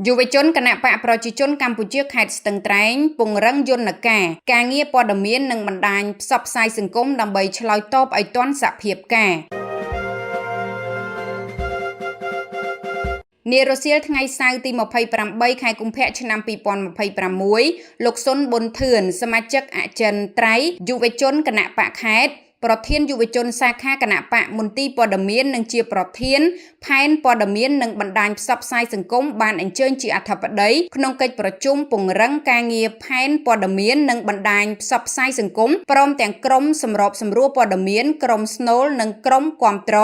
យុវជនគណៈបកប្រជាជនកម្ពុជាខេត្តស្ទឹងត្រែងពង្រឹងយន្តការងារព័ត៌មាននិងបណ្ដាញផ្សព្វផ្សាយសង្គមដើម្បីឆ្លើយតបឲ្យទាន់សភាពការណ៍នារសៀលថ្ងៃសៅរ៍ទី28ខែកុម្ភៈឆ្នាំ2026លោកសុនប៊ុនធឿនសមាជិកអចិន្ត្រៃយ៍យុវជនគណៈបកខេត្តប្រធានយុវជនសាខាគណៈបកមន្ទីរព័ត៌មាននិងជាប្រធានផែនព័ត៌មាននិងបណ្ដាញផ្សព្វផ្សាយសង្គមបានអញ្ជើញជាអធិបតីក្នុងកិច្ចប្រជុំពង្រឹងការងារផែនព័ត៌មាននិងបណ្ដាញផ្សព្វផ្សាយសង្គមព្រមទាំងក្រុមសម្របសម្រួលព័ត៌មានក្រុមស្នូលនិងក្រុមគាំទ្រ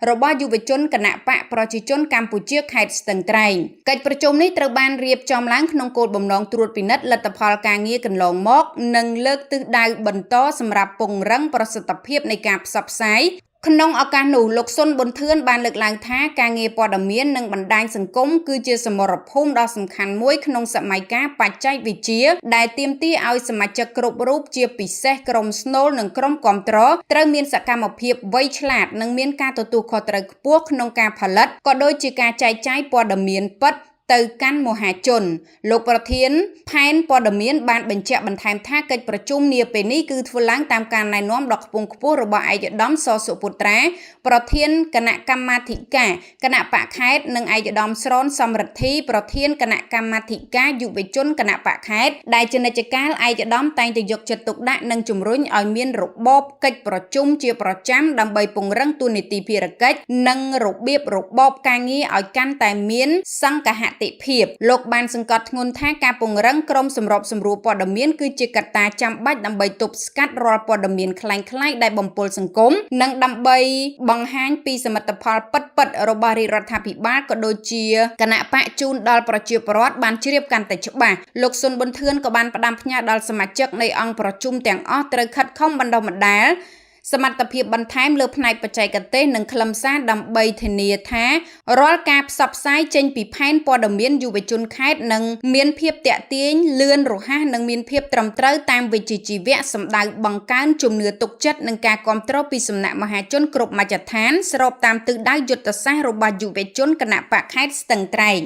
របស់យុវជនគណៈបកប្រជាជនកម្ពុជាខេត្តស្ទឹងត្រែងកិច្ចប្រជុំនេះត្រូវបានរៀបចំឡើងក្នុងគោលបំណងត្រួតពិនិត្យលទ្ធផលការងារកន្លងមកនិងលើកទិសដៅបន្តសម្រាប់ពង្រឹងប្រសិទ្ធភាពនៃការផ្សព្វផ្សាយក្នុងឱកាសនោះលោកសុនប៊ុនធឿនបានលើកឡើងថាការងារព័ត៌មាននិងបណ្ដាញសង្គមគឺជាសមរភូមិដ៏សំខាន់មួយក្នុងសម័យកាលបច្ចេកវិទ្យាដែលទាមទារឲ្យសមាជិកគ្រប់រូបជាពិសេសក្រុមស្នូលនិងក្រុមគាំទ្រត្រូវមានសកម្មភាពវៃឆ្លាតនិងមានការទទួលខុសត្រូវខ្ពស់ក្នុងការផលិតក៏ដូចជាការចែកចាយព័ត៌មានពិតទៅកាន់មហាជនលោកប្រធានផែនព័ត៌មានបានបញ្ជាក់បន្ថែមថាកិច្ចប្រជុំនាពេលនេះគឺធ្វើឡើងតាមការណែនាំដ៏ខ្ពង់ខ្ពស់របស់ឯកឧត្តមសសុពុត្រាប្រធានគណៈកម្មាធិការគណៈបកខេត្តនិងឯកឧត្តមស្រនសំរិទ្ធីប្រធានគណៈកម្មាធិការយុវជនគណៈបកខេត្តដែលជានិច្ចកាលឯកឧត្តមតែងតែយកចិត្តទុកដាក់និងជំរុញឲ្យមានរបបកិច្ចប្រជុំជាប្រចាំដើម្បីពង្រឹងទូនីតិភារកិច្ចនិងរបៀបរបបការងារឲ្យកាន់តែមានសង្ឃហភាពលោកបានសង្កត់ធ្ងន់ថាការពង្រឹងក្រុមសម្របសម្រួលព័ត៌មានគឺជាកត្តាចាំបាច់ដើម្បីទប់ស្កាត់រាល់ព័ត៌មានคล้ายៗដែលបំពុលសង្គមនិងដើម្បីបង្ហាញពីសមិទ្ធផលពិតៗរបស់រាជរដ្ឋាភិបាលក៏ដូចជាគណៈបកជូនដល់ប្រជាពលរដ្ឋបានជ្រាបកាន់តែច្បាស់លោកសុនប៊ុនធឿនក៏បានផ្ដាំផ្ញើដល់សមាជិកនៃអង្គប្រជុំទាំងអស់ត្រូវខិតខំបណ្ដុះបណ្ដាលសមត្ថភាពបន្ថែមលើផ្នែកបច្ចេកទេសនិងខ្លឹមសារដើម្បីធានាថារាល់ការផ្សព្វផ្សាយចេញពីផែនព័ត៌មានយុវជនខេត្តនឹងមានភាពតាក់ទាញលឿនរហ័សនិងមានភាពត្រឹមត្រូវតាមវិជ្ជាជីវៈសម្ដៅបង្កើនជំនឿទុកចិត្តនិងការគាំទ្រពីសំណាក់មហាជនគ្រប់មជ្ឈដ្ឋានស្របតាមទិសដៅយុទ្ធសាស្ត្ររបស់យុវជនគណៈបកខេត្តស្ទឹងត្រែង